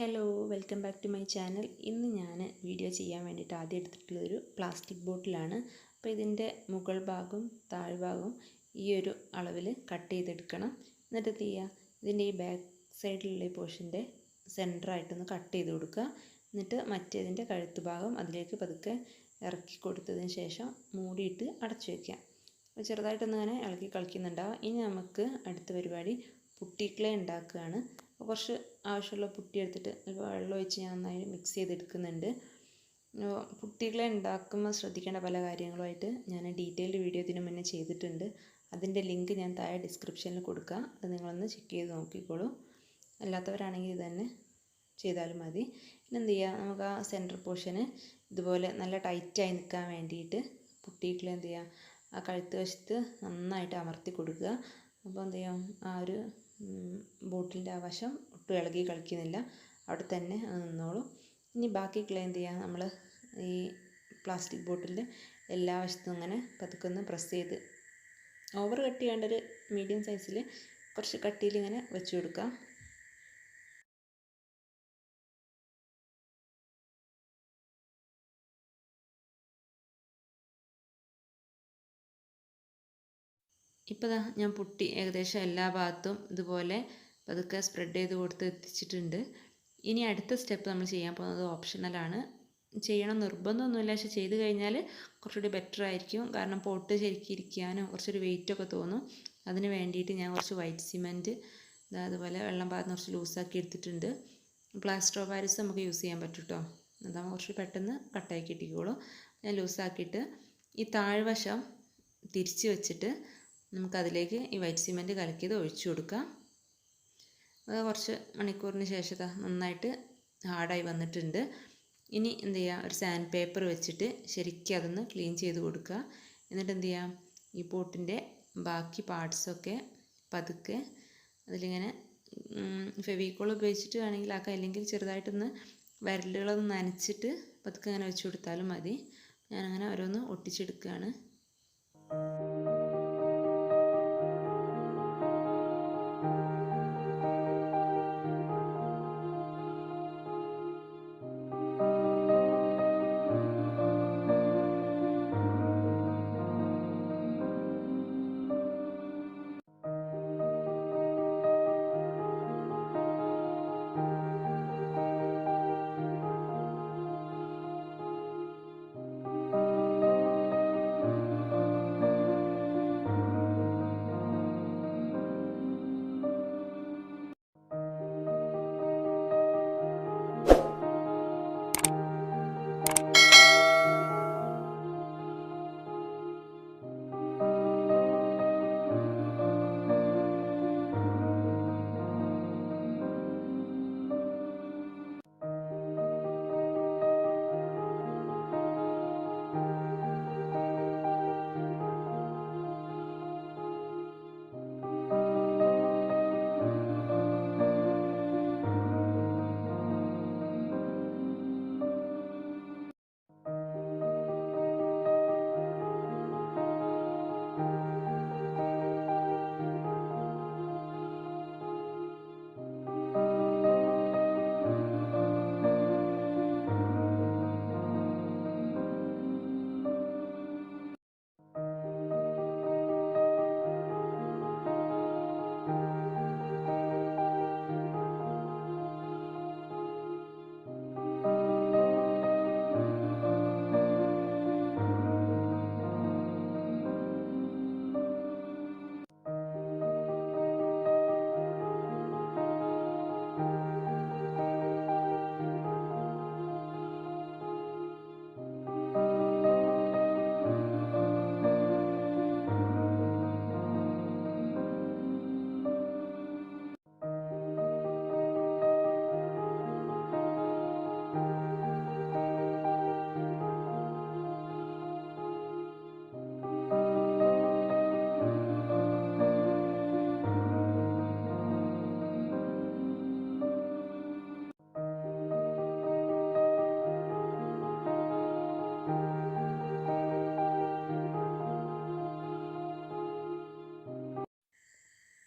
Hello, welcome back to my channel. ഇന്ന് ഞാൻ video ചെയ്യാൻ വേണ്ടിയിട്ട് ആദ്യം എടുത്തിട്ടുള്ളൊരു പ്ലാസ്റ്റിക് ബോട്ടിലാണ്. അപ്പോൾ ഇതിൻ്റെ മുകൾ ഭാഗവും താഴ്ഭാഗവും ഈ ഒരു അളവിൽ കട്ട് ചെയ്തെടുക്കണം. എന്നിട്ട് എന്ത് ചെയ്യുക, ഇതിൻ്റെ ഈ ബാക്ക് സൈഡിലുള്ള ഈ പോർഷൻ്റെ സെൻറ്ററായിട്ടൊന്ന് കട്ട് ചെയ്ത് കൊടുക്കുക. എന്നിട്ട് മറ്റേതിൻ്റെ കഴുത്ത് ഭാഗം അതിലേക്ക് പതുക്കെ ഇറക്കി കൊടുത്തതിന് ശേഷം മൂടിയിട്ട് അടച്ചു വയ്ക്കുക. അപ്പോൾ ചെറുതായിട്ടൊന്ന് ഇങ്ങനെ ഇളക്കി കളിക്കുന്നുണ്ടാവും. ഇനി നമുക്ക് അടുത്ത പരിപാടി പുട്ടി ക്ലേ ഉണ്ടാക്കുകയാണ്. അപ്പോൾ കുറച്ച് ആവശ്യമുള്ള പുട്ടി എടുത്തിട്ട് വെള്ളം ഒഴിച്ച് ഞാൻ നന്നായി മിക്സ് ചെയ്തെടുക്കുന്നുണ്ട്. പുട്ടി ക്ലേ ഉണ്ടാക്കുമ്പോൾ ശ്രദ്ധിക്കേണ്ട പല കാര്യങ്ങളുമായിട്ട് ഞാൻ ഡീറ്റെയിൽഡ് വീഡിയോ ഇതിനു മുന്നേ ചെയ്തിട്ടുണ്ട്. അതിൻ്റെ ലിങ്ക് ഞാൻ താഴെ ഡിസ്ക്രിപ്ഷനിൽ കൊടുക്കാം. അത് നിങ്ങളൊന്ന് ചെക്ക് ചെയ്ത് നോക്കിക്കോളൂ. അല്ലാത്തവരാണെങ്കിൽ ഇത് തന്നെ ചെയ്താലും മതി. പിന്നെ എന്ത് ചെയ്യുക, നമുക്ക് ആ സെൻറ്റർ പോർഷന് ഇതുപോലെ നല്ല ടൈറ്റായി നിൽക്കാൻ വേണ്ടിയിട്ട് പുട്ടി ക്ലേ എന്ത് ചെയ്യുക, ആ കഴുത്ത് വശത്ത് നന്നായിട്ട് അമർത്തി കൊടുക്കുക. അപ്പോൾ എന്ത് ചെയ്യും, ആ ഒരു ബോട്ടിലിൻ്റെ ആ വശം ഒട്ടും ഇളകി കളിക്കുന്നില്ല, അവിടെ തന്നെ അത് നിന്നോളും. ഇനി ബാക്കി ക്ലേ എന്ത് ചെയ്യുക, നമ്മൾ ഈ പ്ലാസ്റ്റിക് ബോട്ടിലിൻ്റെ എല്ലാ വശത്തും ഇങ്ങനെ പതുക്കെ പ്രസ് ചെയ്ത്, ഓവർ കട്ട് ചെയ്യേണ്ട, ഒരു മീഡിയം സൈസിൽ കുറച്ച് കട്ടിയിൽ ഇങ്ങനെ വെച്ച് കൊടുക്കാം. ഇപ്പോൾ ഞാൻ പുട്ടി ഏകദേശം എല്ലാ ഭാഗത്തും ഇതുപോലെ പതുക്കെ സ്പ്രെഡ് ചെയ്ത് കൊടുത്ത് എത്തിച്ചിട്ടുണ്ട്. ഇനി അടുത്ത സ്റ്റെപ്പ് നമ്മൾ ചെയ്യാൻ പോകുന്നത് ഓപ്ഷണലാണ്. ചെയ്യണം നിർബന്ധമൊന്നുമില്ല, പക്ഷെ ചെയ്ത് കഴിഞ്ഞാൽ കുറച്ചുകൂടി ബെറ്റർ ആയിരിക്കും. കാരണം പോട്ട് ശരിക്കും ഇരിക്കാനും കുറച്ചൊരു വെയിറ്റൊക്കെ തോന്നും. അതിന് വേണ്ടിയിട്ട് ഞാൻ കുറച്ച് വൈറ്റ് സിമെൻറ്റ് അതുപോലെ വെള്ളം പാർന്ന് കുറച്ച് ലൂസാക്കി എടുത്തിട്ടുണ്ട്. പ്ലാസ്റ്റർ ഓഫ് പാരീസ് നമുക്ക് യൂസ് ചെയ്യാൻ പറ്റും കേട്ടോ. അതാകുമ്പോൾ കുറച്ച് പെട്ടെന്ന് കട്ടായി കിട്ടിക്കോളും. ഞാൻ ലൂസാക്കിയിട്ട് ഈ താഴ്വശം തിരിച്ച് വെച്ചിട്ട് നമുക്കതിലേക്ക് ഈ വൈറ്റ് സിമെൻറ്റ് കലക്കിയത് ഒഴിച്ചു കൊടുക്കാം. അത് കുറച്ച് മണിക്കൂറിന് ശേഷം നന്നായിട്ട് ഹാർഡായി വന്നിട്ടുണ്ട്. ഇനി എന്ത് ചെയ്യുക, ഒരു സാൻഡ് പേപ്പർ വെച്ചിട്ട് ശരിക്കും അതൊന്ന് ക്ലീൻ ചെയ്ത് കൊടുക്കുക. എന്നിട്ട് എന്ത് ചെയ്യാം, ഈ പോട്ടിൻ്റെ ബാക്കി പാർട്സൊക്കെ പതുക്കെ അതിലിങ്ങനെ ഫെവിക്കോൾ ഉപയോഗിച്ചിട്ട് വേണമെങ്കിൽ ആക്കാം, അല്ലെങ്കിൽ ചെറുതായിട്ടൊന്ന് വിരലുകളൊന്ന് നനച്ചിട്ട് പതുക്കെ അങ്ങനെ വെച്ച് കൊടുത്താലും മതി. ഞാനങ്ങനെ ഓരോന്ന് ഒട്ടിച്ചെടുക്കുകയാണ്.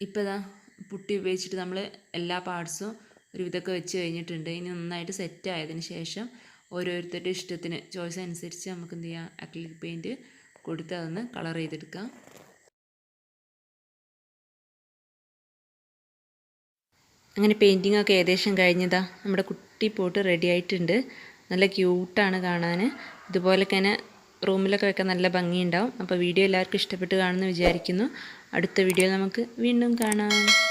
ഇപ്പോൾ പുട്ടി ഉപയോഗിച്ചിട്ട് നമ്മൾ എല്ലാ പാർട്സും ഒരുവിധമൊക്കെ വെച്ച് കഴിഞ്ഞിട്ടുണ്ട്. ഇനി നന്നായിട്ട് സെറ്റ് ആയതിന് ശേഷം ഓരോരുത്തരുടെ ഇഷ്ടത്തിന് ചോയ്സ് അനുസരിച്ച് നമുക്ക് എന്ത് ചെയ്യാം, അക്രിലിക് പെയിൻറ്റ് കൊടുത്ത് അതൊന്ന് കളർ ചെയ്തെടുക്കാം. അങ്ങനെ പെയിൻറ്റിംഗ് ഒക്കെ ഏകദേശം കഴിഞ്ഞതാ. നമ്മുടെ കുട്ടി പോട്ട് റെഡി ആയിട്ടുണ്ട്. നല്ല ക്യൂട്ടാണ് കാണാൻ. ഇതുപോലെ തന്നെ റൂമിലൊക്കെ വെക്കാൻ നല്ല ഭംഗിയുണ്ടാവും. അപ്പോൾ വീഡിയോ എല്ലാവർക്കും ഇഷ്ടപ്പെട്ട് കാണുമെന്ന് വിചാരിക്കുന്നു. അടുത്ത വീഡിയോയിൽ നമുക്ക് വീണ്ടും കാണാം.